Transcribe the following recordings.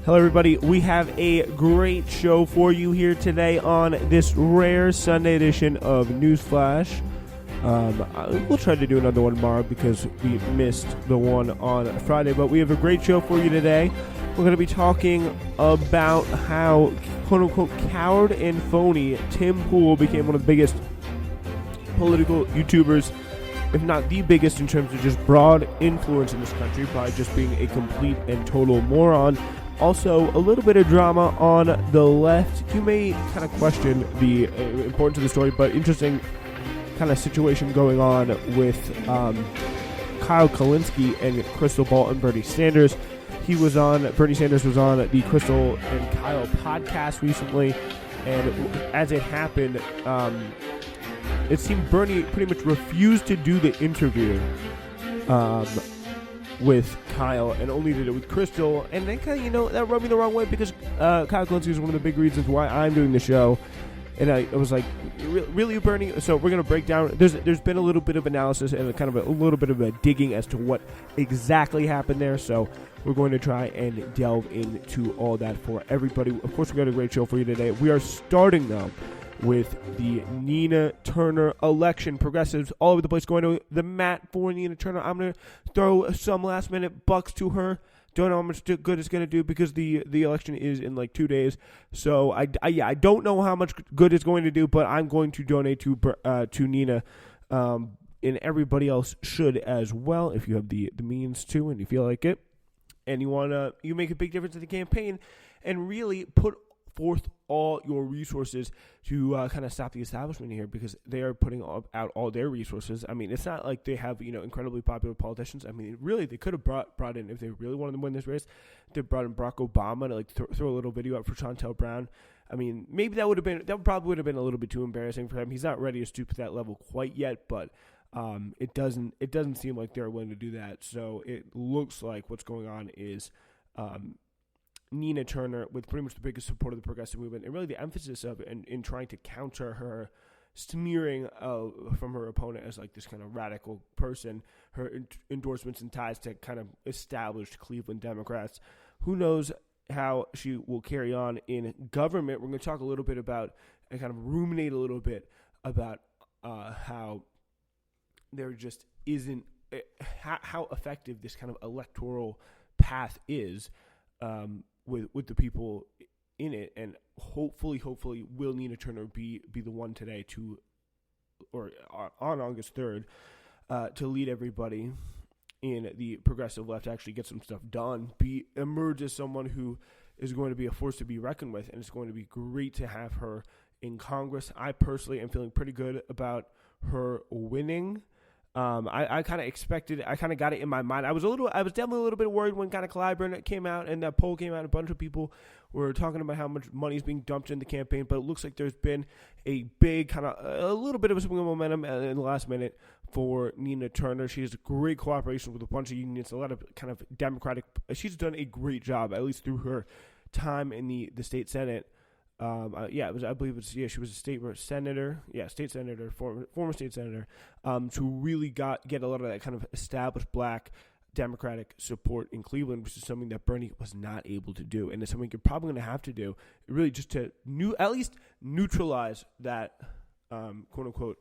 Hello, everybody. We have a great show for you here today on this rare Sunday edition of Newsflash. We'll try to do another one tomorrow because we missed the one on Friday, but we have a great show for you today. We're going to be talking about how, quote-unquote, coward and phony Tim Pool became one of the biggest political YouTubers, if not the biggest in terms of just broad influence in this country by just being a complete and total moron. Also, a little bit of drama on the left. You may kind of question the importance of the story, but interesting kind of situation going on with Kyle Kulinski and Crystal Ball and Bernie Sanders. Bernie Sanders was on the Crystal and Kyle podcast recently, and as it happened, it seemed Bernie pretty much refused to do the interview with Kyle and only did it with Crystal, and then kind of, that rubbed me the wrong way because Kyle Kulinski is one of the big reasons why I'm doing the show, and I was like, really, Bernie? So we're going to break down, there's been a little bit of analysis and kind of a little bit of a digging as to what exactly happened there, so we're going to try and delve into all that for everybody. Of course, we've got a great show for you today. We are starting, though, with the Nina Turner election. Progressives all over the place going to the mat for Nina Turner. I'm going to throw some last-minute bucks to her. Don't know how much good it's going to do because the election is in like 2 days. So I don't know how much good it's going to do, but I'm going to donate to Nina, and everybody else should as well if you have the means to and you feel like it, and you make a big difference in the campaign, and really put forth all your resources to kind of stop the establishment here, because they are putting out all their resources. I mean, it's not like they have incredibly popular politicians. I mean, really, they could have brought in, if they really wanted to win this race, they brought in Barack Obama to like throw a little video up for Chantel Brown. I mean, maybe that probably would have been a little bit too embarrassing for him. He's not ready to stoop to that level quite yet, but it doesn't seem like they're willing to do that. So it looks like what's going on is Nina Turner, with pretty much the biggest support of the progressive movement, and really the emphasis of it in trying to counter her smearing from her opponent as like this kind of radical person, her endorsements and ties to kind of established Cleveland Democrats. Who knows how she will carry on in government? We're going to talk a little bit about and kind of ruminate a little bit about how there just isn't how effective this kind of electoral path is. With the people in it, and hopefully will Nina Turner be the one today on August 3rd to lead everybody in the progressive left to actually get some stuff done, emerge as someone who is going to be a force to be reckoned with, and it's going to be great to have her in Congress. I personally am feeling pretty good about her winning. I kind of expected, I kind of got it in my mind. I was definitely a little bit worried when kind of Clyburn came out and that poll came out. A bunch of people were talking about how much money is being dumped in the campaign, but it looks like there's been a big a little bit of a swing of momentum in the last minute for Nina Turner. She has great cooperation with a bunch of unions, a lot of kind of Democratic. She's done a great job, at least through her time in the state Senate. She was a state senator. Yeah, state senator, former state senator, to really get a lot of that kind of established black Democratic support in Cleveland, which is something that Bernie was not able to do. And it's something you're probably going to have to do, really, just to at least neutralize that, quote unquote,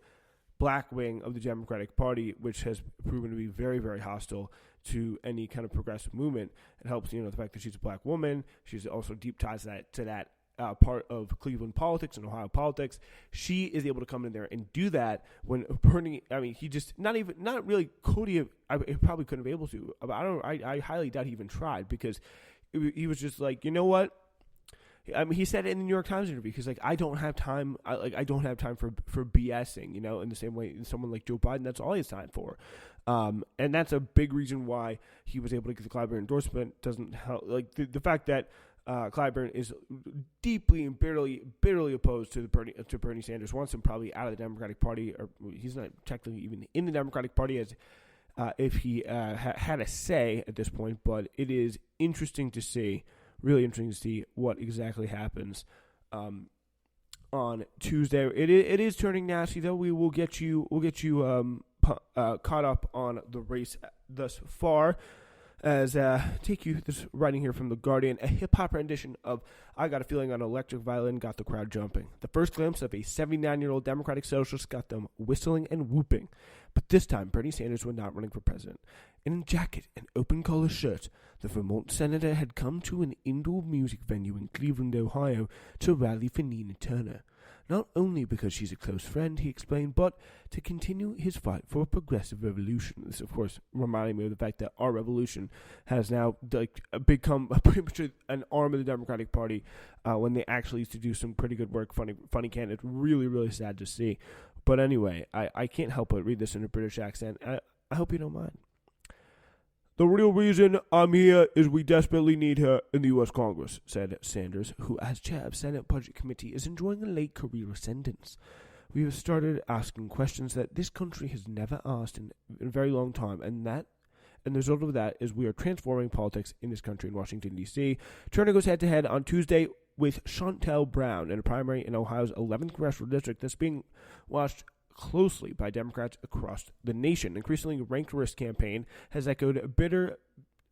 black wing of the Democratic Party, which has proven to be very, very hostile to any kind of progressive movement. It helps, the fact that she's a black woman. She's also deep ties to that part of Cleveland politics and Ohio politics. She is able to come in there and do that when Bernie, I mean, he just not really could have, he probably couldn't have been able to. I highly doubt he even tried, because he was just like, you know what? I mean, he said it in the New York Times interview, because like, I don't have time. I don't have time for BSing, in the same way someone like Joe Biden, that's all he has time for. And that's a big reason why he was able to get the Clyburn endorsement. Doesn't help, like the fact that Clyburn is deeply and bitterly opposed to Bernie Sanders, wants him probably out of the Democratic Party, or he's not technically even in the Democratic Party as if he had a say at this point. But it is interesting to see, really interesting to see what exactly happens on Tuesday. It is turning nasty, though. We'll get you caught up on the race thus far. as take you this writing here from The Guardian, a hip-hop rendition of I Got a Feeling on electric violin got the crowd jumping. The first glimpse of a 79-year-old Democratic socialist got them whistling and whooping. But this time, Bernie Sanders was not running for president. In a jacket and open-collar shirt, the Vermont senator had come to an indoor music venue in Cleveland, Ohio, to rally for Nina Turner. Not only because she's a close friend, he explained, but to continue his fight for a progressive revolution. This, of course, reminding me of the fact that our revolution has now become pretty much an arm of the Democratic Party when they actually used to do some pretty good work. Funny candidates. Really, really sad to see. But anyway, I can't help but read this in a British accent. I hope you don't mind. The real reason I'm here is we desperately need her in the U.S. Congress, said Sanders, who, as chair of Senate Budget Committee, is enjoying a late career sentence. We have started asking questions that this country has never asked in a very long time, and the result of that is we are transforming politics in this country in Washington, D.C. Turner goes head-to-head on Tuesday with Chantel Brown in a primary in Ohio's 11th congressional district that's being watched closely by Democrats across the nation. Increasingly rancorous campaign has echoed bitter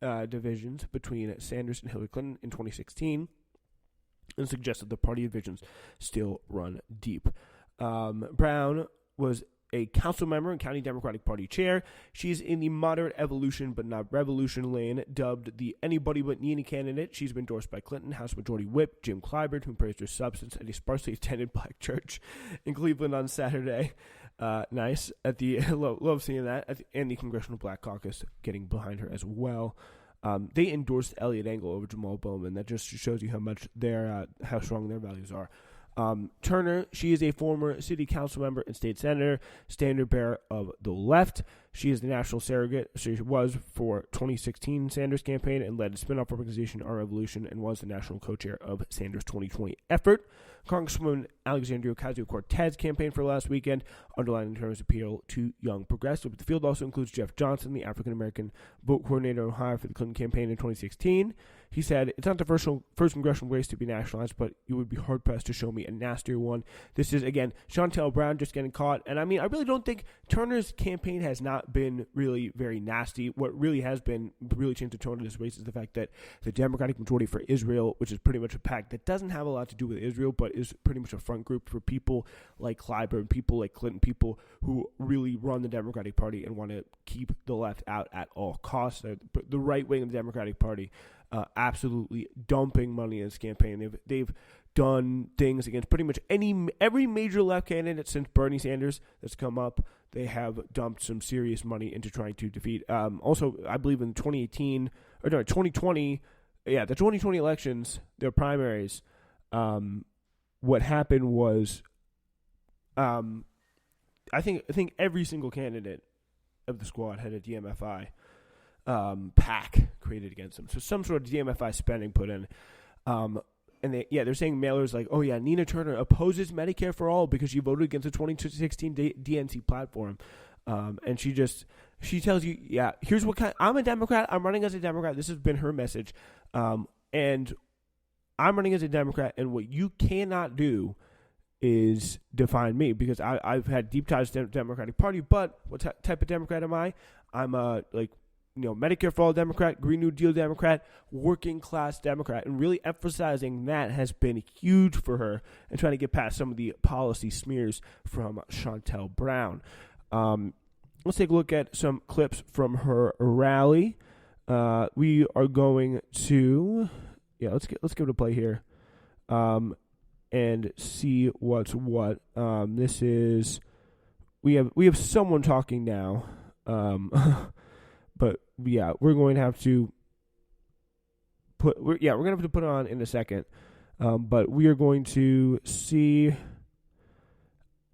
divisions between Sanders and Hillary Clinton in 2016 and suggested the party divisions still run deep. Brown was a council member and county Democratic Party chair. She's in the moderate evolution but not revolution lane, dubbed the anybody but Nina candidate. She's been endorsed by Clinton House Majority Whip Jim Clyburn, who praised her substance at a sparsely attended black church in Cleveland on Saturday. Nice. At the love seeing that. And the Congressional Black Caucus getting behind her as well. They endorsed Elliot Engel over Jamal Bowman. That just shows you how much how strong their values are. Turner, she is a former city council member and state senator, standard bearer of the left. She is the national surrogate. She was for 2016 Sanders campaign and led a spin-off organization, Our Revolution, and was the national co-chair of Sanders' 2020 effort. Congresswoman Alexandria Ocasio-Cortez campaigned for last weekend, underlining Turner's appeal to young progressives. But the field also includes Jeff Johnson, the African-American vote coordinator in Ohio for the Clinton campaign in 2016. He said, "It's not the first congressional race to be nationalized, but you would be hard-pressed to show me a nastier one." This is, again, Chantel Brown just getting caught. And, I mean, I really don't think Turner's campaign has not been really very nasty. What really has been really changed the tone of this race is the fact that the Democratic Majority for Israel, which is pretty much a pact that doesn't have a lot to do with Israel, but is pretty much a front group for people like Clyburn, people like Clinton, people who really run the Democratic Party and want to keep the left out at all costs. The right wing of the Democratic Party absolutely dumping money in this campaign. They've done things against pretty much every major left candidate since Bernie Sanders that's come up. They have dumped some serious money into trying to defeat. Also, I believe in 2020, the 2020 elections, their primaries, what happened was, I think every single candidate of the squad had a DMFI PAC created against them. So some sort of DMFI spending put in. And they're saying mailers like, oh yeah, Nina Turner opposes Medicare for all because she voted against the 2016 DNC platform. And she tells you, yeah, here's what I'm a Democrat. I'm running as a Democrat. This has been her message. And I'm running as a Democrat. And what you cannot do is define me, because I've had deep ties to the Democratic Party. But what type of Democrat am I? I'm a Medicare for all Democrat, Green New Deal Democrat, working class Democrat, and really emphasizing that has been huge for her and trying to get past some of the policy smears from Chantel Brown. Let's take a look at some clips from her rally. We are going to, let's give it a play here, and see what's what. This is we have someone talking now. But yeah, we're going to have to put it on in a second. But we are going to see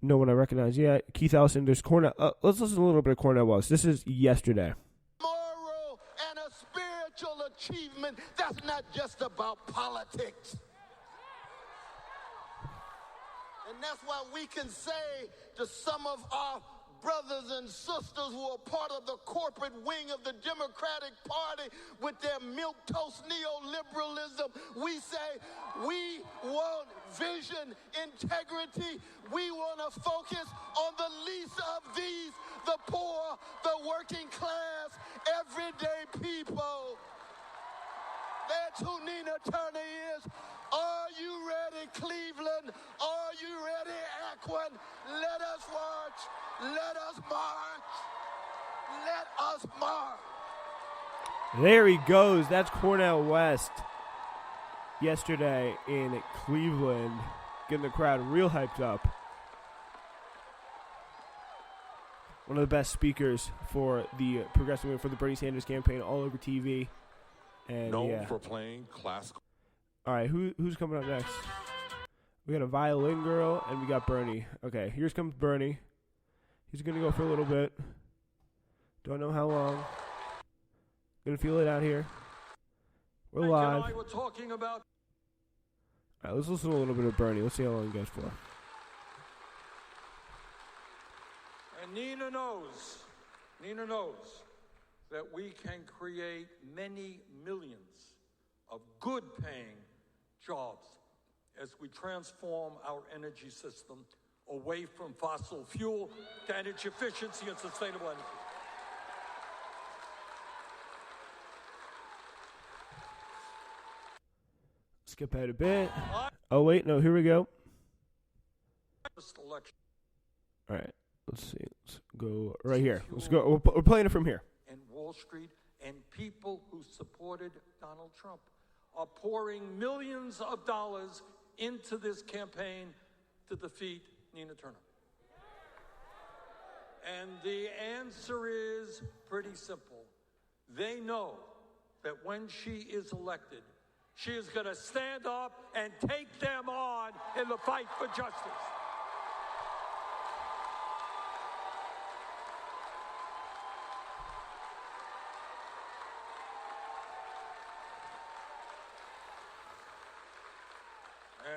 no one I recognize yet. Keith Ellison, there's Cornell. Let's listen to a little bit of Cornell Wells. This is yesterday. Moral and a spiritual achievement. That's not just about politics. And that's why we can say to some of our brothers and sisters who are part of the corporate wing of the Democratic Party with their milquetoast neoliberalism, we say we want vision, integrity. We want to focus on the least of these, the poor, the working class, everyday people. That's who Nina Turner is. Are you ready, Cleveland? Are you ready, Akron? Let us march. Let us march. Let us march. There he goes. That's Cornel West yesterday in Cleveland, getting the crowd real hyped up. One of the best speakers for the progressive movement, for the Bernie Sanders campaign, all over TV. And known for playing classical. All right, who's coming up next? We got a violin girl, and we got Bernie. Okay, here comes Bernie. He's going to go for a little bit. Don't know how long. Gonna feel it out here. We're live. And I were talking about. All right, let's listen to a little bit of Bernie. Let's see how long it goes for. And Nina knows that we can create many millions of good-paying jobs as we transform our energy system away from fossil fuel to energy efficiency and sustainable energy. Skip ahead a bit. Oh, wait. No, here we go. All right. Let's see. Let's go right here. Let's go. We're playing it from here. And Wall Street and people who supported Donald Trump are pouring millions of dollars into this campaign to defeat Nina Turner. And the answer is pretty simple. They know that when she is elected, she is going to stand up and take them on in the fight for justice.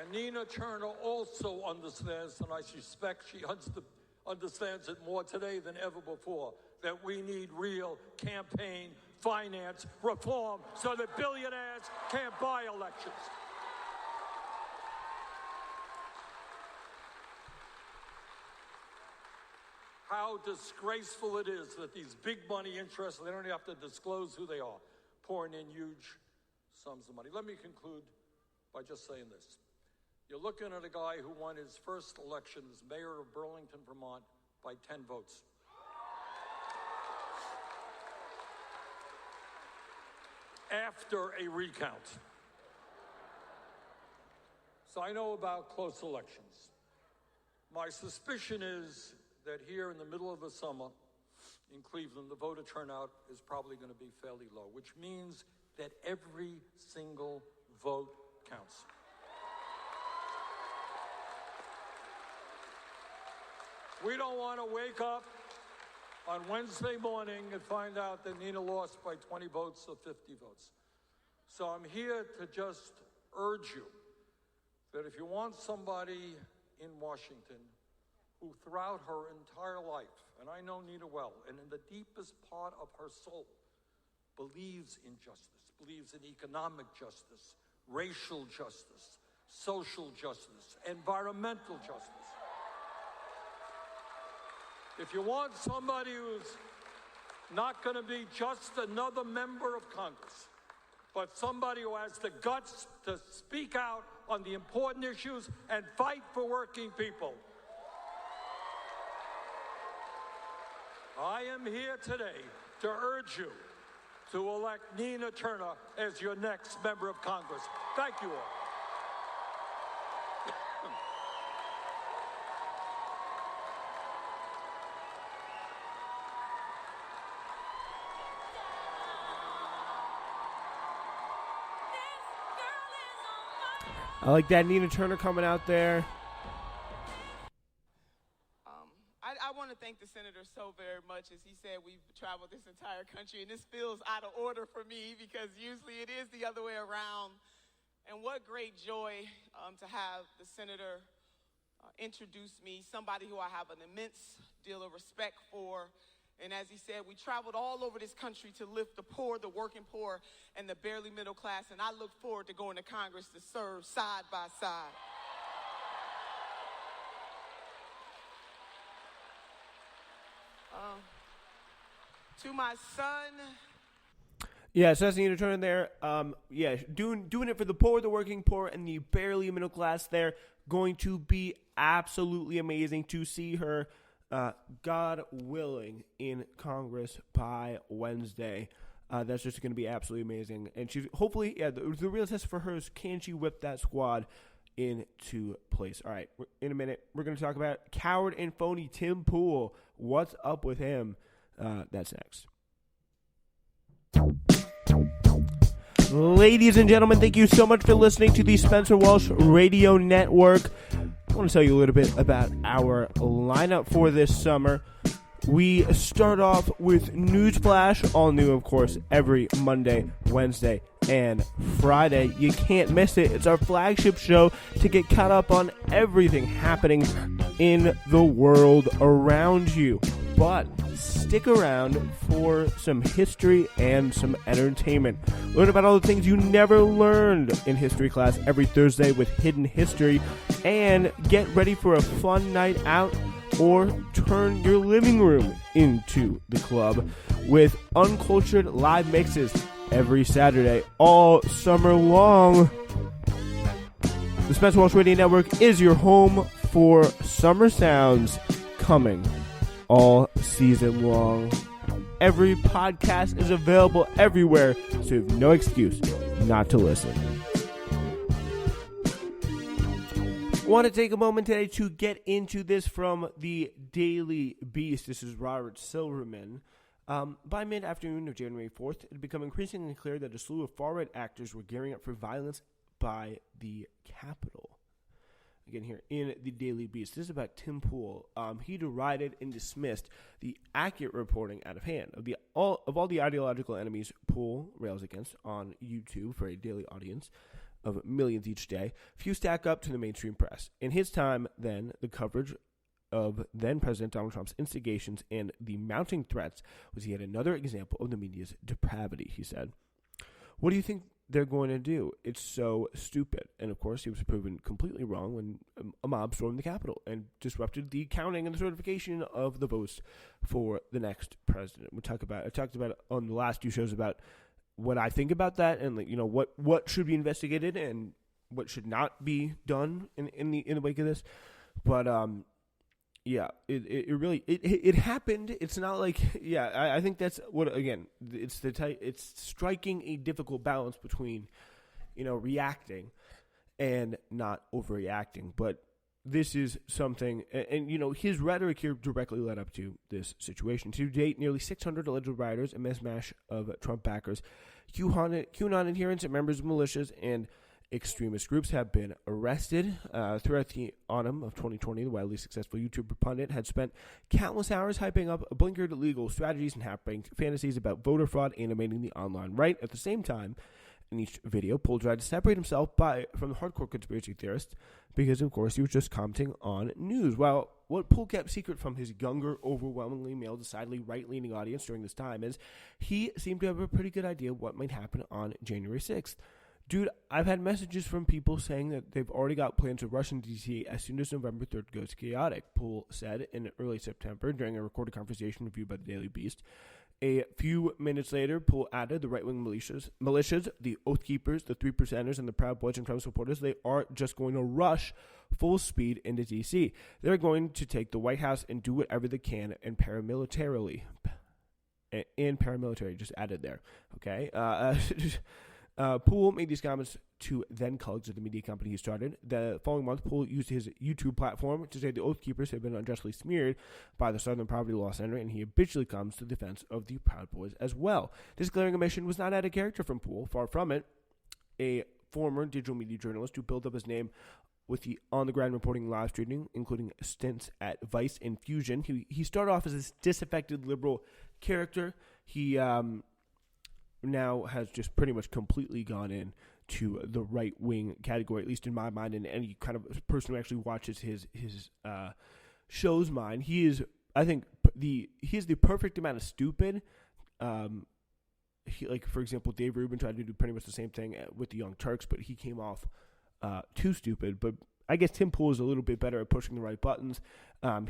And Nina Turner also understands, and I suspect she understands it more today than ever before, that we need real campaign finance reform so that billionaires can't buy elections. How disgraceful it is that these big money interests, they don't even have to disclose who they are, pouring in huge sums of money. Let me conclude by just saying this. You're looking at a guy who won his first election as mayor of Burlington, Vermont, by 10 votes. After a recount. So I know about close elections. My suspicion is that here in the middle of the summer in Cleveland, the voter turnout is probably going to be fairly low, which means that every single vote counts. We don't want to wake up on Wednesday morning and find out that Nina lost by 20 votes or 50 votes. So I'm here to just urge you that if you want somebody in Washington who throughout her entire life, and I know Nina well, and in the deepest part of her soul, believes in justice, believes in economic justice, racial justice, social justice, environmental justice. If you want somebody who's not going to be just another member of Congress, but somebody who has the guts to speak out on the important issues and fight for working people, I am here today to urge you to elect Nina Turner as your next member of Congress. Thank you all. I like that Nina Turner coming out there. I want to thank the senator so very much. As he said, we've traveled this entire country, and this feels out of order for me because usually it is the other way around. And what great joy to have the senator introduce me, somebody who I have an immense deal of respect for. And as he said, we traveled all over this country to lift the poor, the working poor, and the barely middle class. And I look forward to going to Congress to serve side by side. To my son. Yeah, so that's Nina Turner there. Doing it for the poor, the working poor, and the barely middle class there. Going to be absolutely amazing to see her, God willing, in Congress by Wednesday. That's just going to be absolutely amazing. And she's hopefully, the real test for her is, can she whip that squad into place? All right, in a minute, we're going to talk about coward and phony Tim Pool. What's up with him? That's next. Ladies and gentlemen, thank you so much for listening to the Spencer Walsh Radio Network. I want to tell you a little bit about our lineup for this summer. We start off with Newsflash, all new, of course, every Monday, Wednesday, and Friday. You can't miss it. It's our flagship show to get caught up on everything happening in the world around you. But stick around for some history and some entertainment. Learn about all the things you never learned in history class every Thursday with Hidden History. And get ready for a fun night out, or turn your living room into the club with uncultured live mixes every Saturday all summer long. The Spencer Walsh Radio Network is your home for summer sounds coming all season long. Every podcast is available everywhere, so you have no excuse not to listen. Want to take a moment today to get into this from the Daily Beast. This is Robert Silverman. By mid-afternoon of January 4th, it had become increasingly clear that a slew of far-right actors were gearing up for violence by the Capitol. Again, here in the Daily Beast, this is about Tim Pool. He derided and dismissed the accurate reporting out of hand of all the ideological enemies Pool rails against on YouTube for a daily audience of millions each day. Few stack up to the mainstream press. In his time, then, the coverage of then-President Donald Trump's instigations and the mounting threats was yet another example of the media's depravity, he said. What do you think they're going to do? It's so stupid. And, of course, he was proven completely wrong when a mob stormed the Capitol and disrupted the counting and the certification of the votes for the next president. I talked about it on the last few shows about what I think about that, and what should be investigated and what should not be done in the wake of this. But it really happened. It's not like I think that's what, again, it's striking a difficult balance between reacting and not overreacting. But this is something, and his rhetoric here directly led up to this situation. To date, nearly 600 alleged rioters, a mishmash of Trump backers, QAnon adherents, and members of militias and extremist groups have been arrested. Throughout the autumn of 2020, the wildly successful YouTuber pundit had spent countless hours hyping up blinkered legal strategies and half-baked fantasies about voter fraud, animating the online right. At the same time, in each video, Pool tried to separate himself from the hardcore conspiracy theorists because, of course, he was just commenting on news. Well, what Pool kept secret from his younger, overwhelmingly male, decidedly right-leaning audience during this time is he seemed to have a pretty good idea of what might happen on January 6th. Dude, I've had messages from people saying that they've already got plans to rush into D.C. as soon as November 3rd goes chaotic, Pool said in early September during a recorded conversation reviewed by the Daily Beast. A few minutes later, Pool added the right-wing militias, the Oath Keepers, the Three Percenters, and the Proud Boys and Trump supporters, they are just going to rush full speed into D.C. They're going to take the White House and do whatever they can and paramilitarily, just added there, okay? Pool made these comments to then-colleagues of the media company he started. The following month, Pool used his YouTube platform to say the Oath Keepers had been unjustly smeared by the Southern Poverty Law Center, and he habitually comes to the defense of the Proud Boys as well. This glaring omission was not out of character from Pool. Far from it. A former digital media journalist who built up his name with the on-the-ground reporting, live streaming, including stints at Vice and Fusion. He started off as this disaffected liberal character. He now has just pretty much completely gone in to the right-wing category, at least in my mind, and any kind of person who actually watches his show's mind. He is, I think, he's the perfect amount of stupid. For example, Dave Rubin tried to do pretty much the same thing with the Young Turks, but he came off too stupid. But I guess Tim Pool is a little bit better at pushing the right buttons.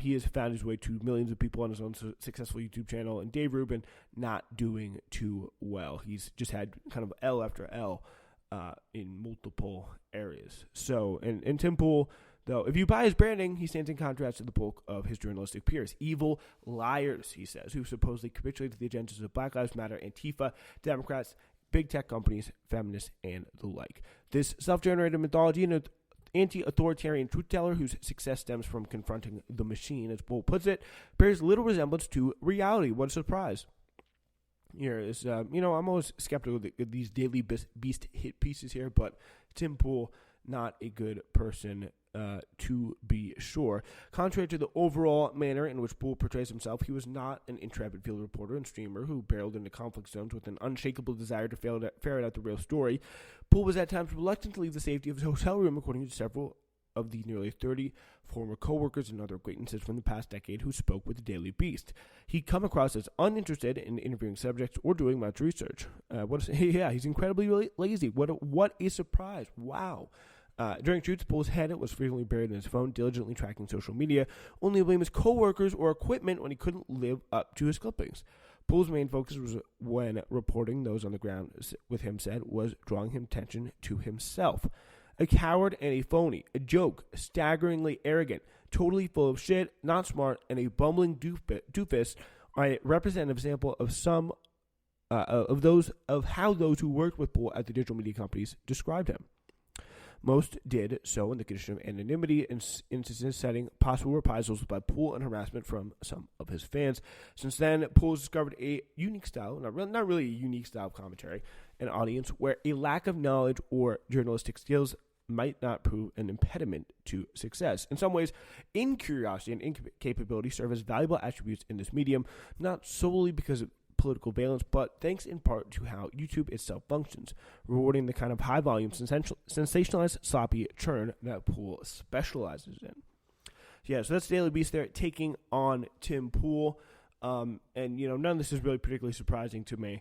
He has found his way to millions of people on his own successful YouTube channel, and Dave Rubin not doing too well. He's just had kind of L after L in multiple areas. So, and Tim Pool, though, if you buy his branding, he stands in contrast to the bulk of his journalistic peers. Evil liars, he says, who supposedly capitulate to the agendas of Black Lives Matter, Antifa, Democrats, big tech companies, feminists, and the like. This self-generated mythology and anti-authoritarian truth-teller whose success stems from confronting the machine, as Bull puts it, bears little resemblance to reality. What a surprise. Here is, I'm always skeptical of these Daily Beast hit pieces here, but Tim Pool, not a good person to be sure. Contrary to the overall manner in which Poole portrays himself, he was not an intrepid field reporter and streamer who barreled into conflict zones with an unshakable desire to ferret out the real story. Poole was at times reluctant to leave the safety of his hotel room, according to several of the nearly 30 former co-workers and other acquaintances from the past decade who spoke with the Daily Beast. He'd come across as uninterested in interviewing subjects or doing much research. He's incredibly lazy. What a surprise. Wow. During shoots, Poole's head was frequently buried in his phone, diligently tracking social media, only to blame his co-workers or equipment when he couldn't live up to his clippings. Poole's main focus was when reporting those on the ground with him said was drawing him attention to himself. A coward and a phony, a joke, staggeringly arrogant, totally full of shit, not smart, and a bumbling doofus are a representative example of some of how those who worked with Poole at the digital media companies described him. Most did so in the condition of anonymity, instances setting possible reprisals by Poole and harassment from some of his fans. Since then, Poole has discovered a unique style, not really a unique style of commentary, an audience where a lack of knowledge or journalistic skills might not prove an impediment to success. In some ways, incuriosity and incapability serve as valuable attributes in this medium, not solely because of political valence, but thanks in part to how YouTube itself functions, rewarding the kind of high-volume, sensationalized, sloppy churn that Poole specializes in. Yeah, so that's Daily Beast there taking on Tim Pool, and none of this is really particularly surprising to me,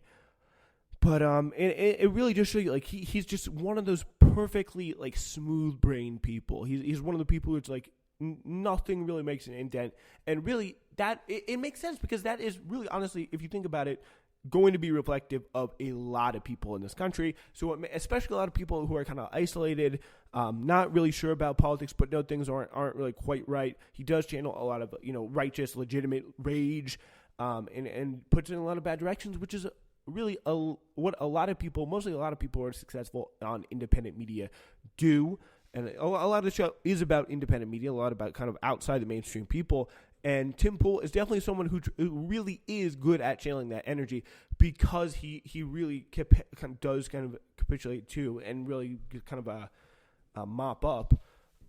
but it really just shows you like he's just one of those perfectly like smooth-brained people. He's one of the people who's like nothing really makes an indent, and really that it makes sense because that is really honestly, if you think about it, going to be reflective of a lot of people in this country. So especially a lot of people who are kind of isolated, not really sure about politics, but know things aren't really quite right. He does channel a lot of righteous, legitimate rage, and puts it in a lot of bad directions, which is really what a lot of people, mostly a lot of people who are successful on independent media do. And a lot of the show is about independent media, a lot about kind of outside the mainstream people. And Tim Pool is definitely someone who really is good at channeling that energy because he really does kind of capitulate to and really kind of mop up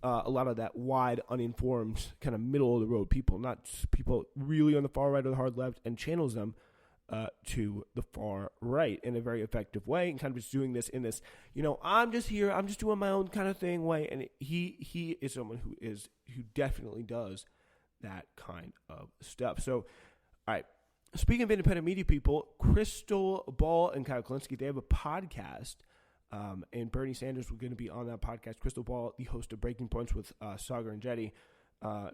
a lot of that wide, uninformed, kind of middle-of-the-road people, not people really on the far right or the hard left, and channels them to the far right in a very effective way, and kind of just doing this in this, I'm just here, I'm just doing my own kind of thing way. And he is someone who definitely does that kind of stuff. So, all right. Speaking of independent media people, Crystal Ball and Kyle Kulinski, they have a podcast, and Bernie Sanders was going to be on that podcast. Crystal Ball, the host of Breaking Points with Sagar and Jetty,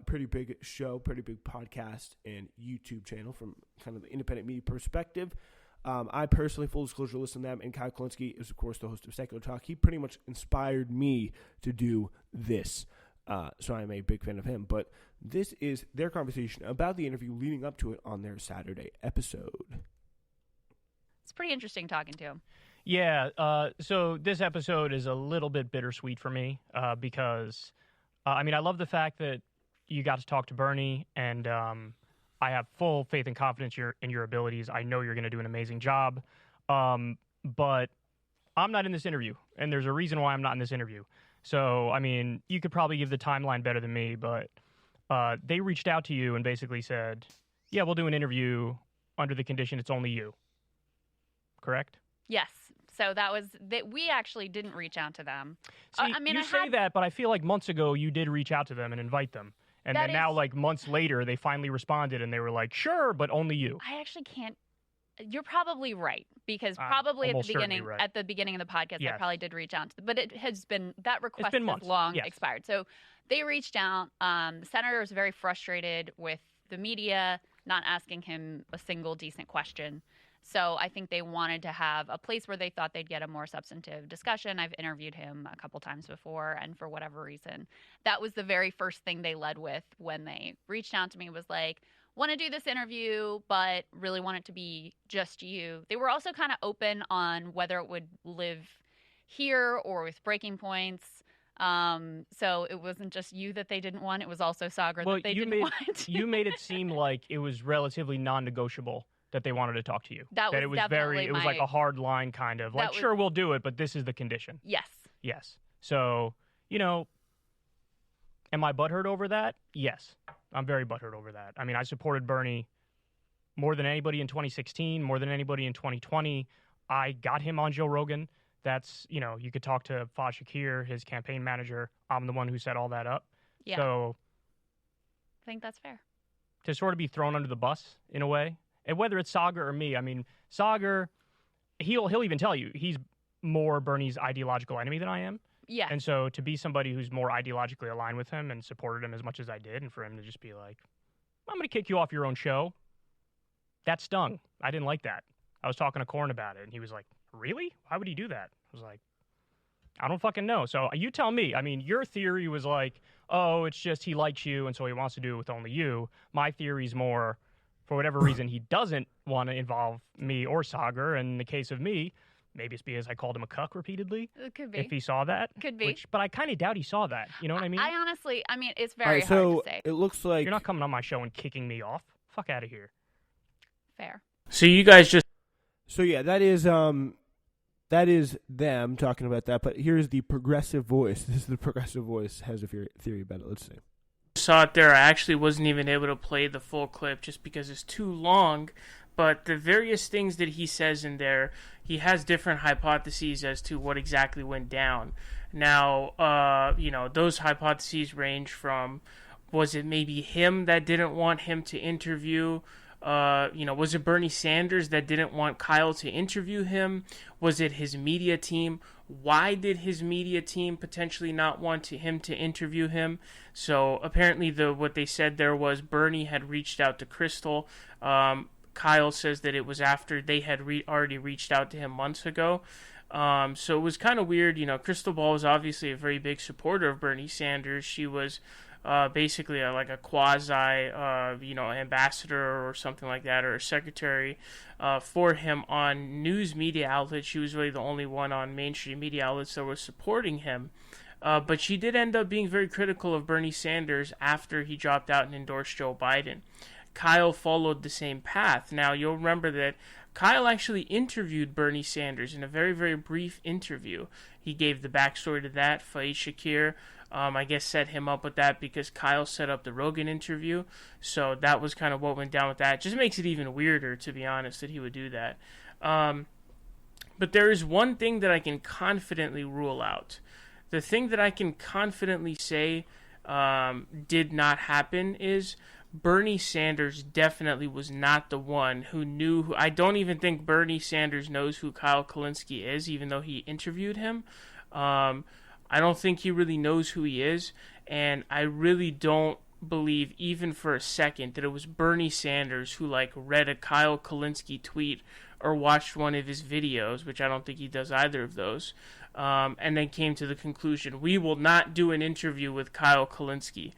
pretty big show, pretty big podcast and YouTube channel from kind of the independent media perspective. I personally, full disclosure, listen to them, and Kyle Kulinski is, of course, the host of Secular Talk. He pretty much inspired me to do this, so I'm a big fan of him. But this is their conversation about the interview leading up to it on their Saturday episode. It's pretty interesting talking to him. Yeah, so this episode is a little bit bittersweet for me because, I love the fact that you got to talk to Bernie, and I have full faith and confidence in your abilities. I know you're going to do an amazing job, but I'm not in this interview, and there's a reason why I'm not in this interview. So, you could probably give the timeline better than me, but they reached out to you and basically said, yeah, we'll do an interview under the condition it's only you. Correct? Yes. So that was that. We actually didn't reach out to them. See, you say that, but I feel like months ago you did reach out to them and invite them. And then now, like months later, they finally responded and they were like, sure, but only you. I actually can't You're probably right, because probably almost certainly right. at the beginning of the podcast, Yes. I probably did reach out to them, but it has been, that request been has months. long Yes. expired. So they reached out. The senator was very frustrated with the media not asking him a single decent question. So I think they wanted to have a place where they thought they'd get a more substantive discussion. I've interviewed him a couple times before, and for whatever reason, that was the very first thing they led with when they reached out to me, was like, want to do this interview, but really want it to be just you. They were also kind of open on whether it would live here or with breaking points. So it wasn't just you that they didn't want. It was also Sagar that they didn't want. You made it seem like it was relatively non-negotiable that they wanted to talk to you. That it was definitely it was like a hard line kind of like, sure, we'll do it, but this is the condition. Yes. Yes. So, am I butthurt over that? Yes. I'm very butthurt over that. I mean, I supported Bernie more than anybody in 2016, more than anybody in 2020. I got him on Joe Rogan. That's, you could talk to Faz Shakir, his campaign manager. I'm the one who set all that up. Yeah. So I think that's fair. To sort of be thrown under the bus in a way, and whether it's Sagar or me, I mean, Sagar, he'll even tell you he's more Bernie's ideological enemy than I am. Yeah. And so to be somebody who's more ideologically aligned with him and supported him as much as I did, and for him to just be like, I'm going to kick you off your own show, that stung. I didn't like that. I was talking to Corn about it, and he was like, really? Why would he do that? I was like, I don't fucking know. So you tell me. I mean, your theory was like, oh, it's just he likes you, and so he wants to do it with only you. My theory's more, for whatever reason, he doesn't want to involve me or Sagar. And in the case of me, maybe it's because I called him a cuck repeatedly. It could be. If he saw that. Could be. But I kind of doubt he saw that. You know what I mean? I honestly, it's very hard to say. It looks like You're not coming on my show and kicking me off. Fuck out of here. Fair. So you guys just... So yeah, that is them talking about that. But here's the progressive voice. This is the progressive voice has a theory about it. Let's see. Saw it there. I actually wasn't even able to play the full clip just because it's too long. But the various things that he says in there, he has different hypotheses as to what exactly went down. Now, those hypotheses range from, was it maybe him that didn't want him to interview? Was it Bernie Sanders that didn't want Kyle to interview him? Was it his media team? Why did his media team potentially not want him to interview him? So apparently what they said there was Bernie had reached out to Crystal. Kyle says that it was after they had already reached out to him months ago. So it was kind of weird. Crystal Ball was obviously a very big supporter of Bernie Sanders. She was basically like a quasi, ambassador or something like that, or a secretary for him on news media outlets. She was really the only one on mainstream media outlets that was supporting him. But she did end up being very critical of Bernie Sanders after he dropped out and endorsed Joe Biden. Kyle followed the same path. Now, you'll remember that Kyle actually interviewed Bernie Sanders in a very, very brief interview. He gave the backstory to that. Faiz Shakir, I guess, set him up with that because Kyle set up the Rogan interview. So that was kind of what went down with that. It just makes it even weirder, to be honest, that he would do that. But there is one thing that I can confidently rule out. The thing that I can confidently say did not happen is Bernie Sanders definitely was not the one who knew. I don't even think Bernie Sanders knows who Kyle Kulinski is, even though he interviewed him. I don't think he really knows who he is, and I really don't believe even for a second that it was Bernie Sanders who read a Kyle Kulinski tweet or watched one of his videos, which I don't think he does either of those, and then came to the conclusion, we will not do an interview with Kyle Kulinski.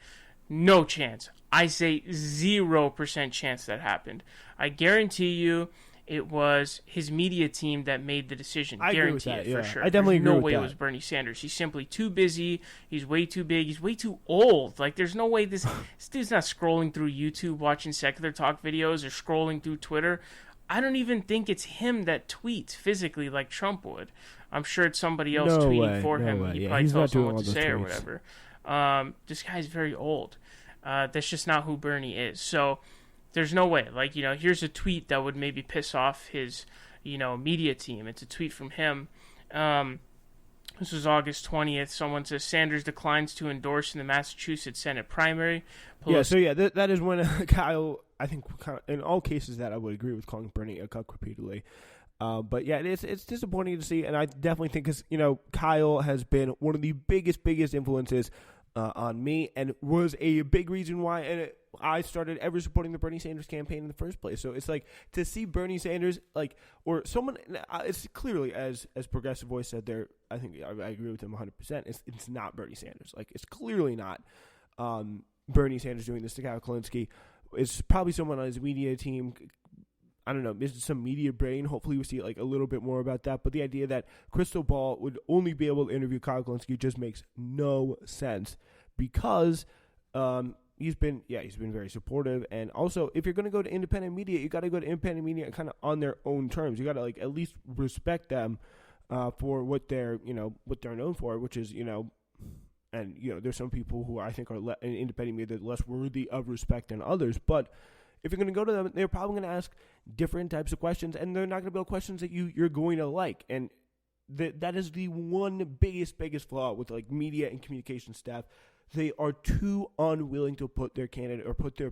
No chance. I say 0% chance that happened. I guarantee you it was his media team that made the decision. I guarantee agree with that, it for yeah. sure. I definitely There's agree no with way that. It was Bernie Sanders. He's simply too busy. He's way too big. He's way too old. There's no way this dude's not scrolling through YouTube watching secular talk videos or scrolling through Twitter. I don't even think it's him that tweets physically like Trump would. I'm sure it's somebody else tweeting for him. He probably tells him what to say or whatever. This guy's very old. That's just not who Bernie is. So there's no way. Here's a tweet that would maybe piss off his, media team. It's a tweet from him. This was August 20th. Someone says, Sanders declines to endorse in the Massachusetts Senate primary. That is when Kyle I think in all cases that I would agree with calling Bernie a cuck repeatedly. But yeah, it's disappointing to see, and I definitely think because Kyle has been one of the biggest influences on me, and was a big reason why I started ever supporting the Bernie Sanders campaign in the first place. So it's like to see Bernie Sanders or someone. It's clearly as Progressive Voice said there. I think I agree with him 100%. It's not Bernie Sanders. Like it's clearly not Bernie Sanders doing this to Kyle Kulinski. It's probably someone on his media team. I don't know, maybe some media brain. Hopefully we see a little bit more about that. But the idea that Crystal Ball would only be able to interview Kyle Kulinski just makes no sense because he's been very supportive. And also, if you're going to go to independent media, you got to go to independent media kind of on their own terms. You got to at least respect them for what they're known for, which is and there's some people who I think are in independent media less worthy of respect than others, but if you're going to go to them, they're probably going to ask different types of questions, and they're not going to be questions that you're going to like. And that is the one biggest flaw with media and communication staff. They are too unwilling to put their candidate or put the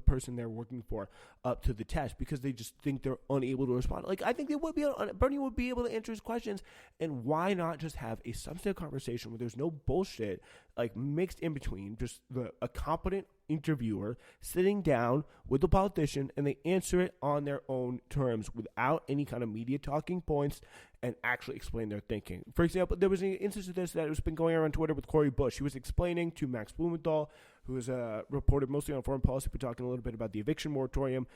person they're working for up to the test because they just think they're unable to respond. I think Bernie would be able to answer his questions, and why not just have a substantive conversation where there's no bullshit mixed in between, just a competent interviewer sitting down with the politician, and they answer it on their own terms without any kind of media talking points and actually explain their thinking. For example, there was an instance of this that has been going around on Twitter with Cori Bush. He was explaining to Max Blumenthal, who is reported mostly on foreign policy, but talking a little bit about the eviction moratorium.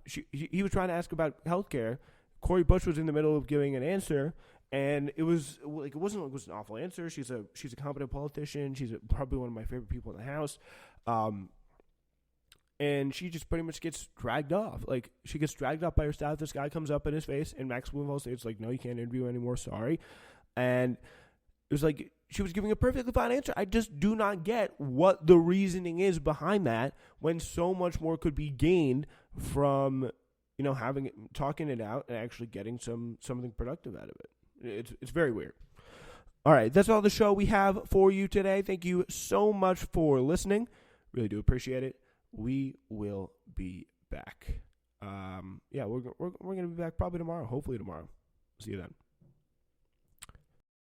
He was trying to ask about healthcare. Cori Bush was in the middle of giving an answer, and it was it wasn't an awful answer. She's a competent politician. She's probably one of my favorite people in the House. And she just pretty much gets dragged off. She gets dragged off by her staff. This guy comes up in his face, and Max Blumenthal says, no, you can't interview anymore, sorry. And it was she was giving a perfectly fine answer. I just do not get what the reasoning is behind that when so much more could be gained from, talking it out and actually getting something productive out of it. It's very weird. All right, that's all the show we have for you today. Thank you so much for listening. Really do appreciate it. We will be back. We're going to be back probably tomorrow. Hopefully tomorrow. See you then.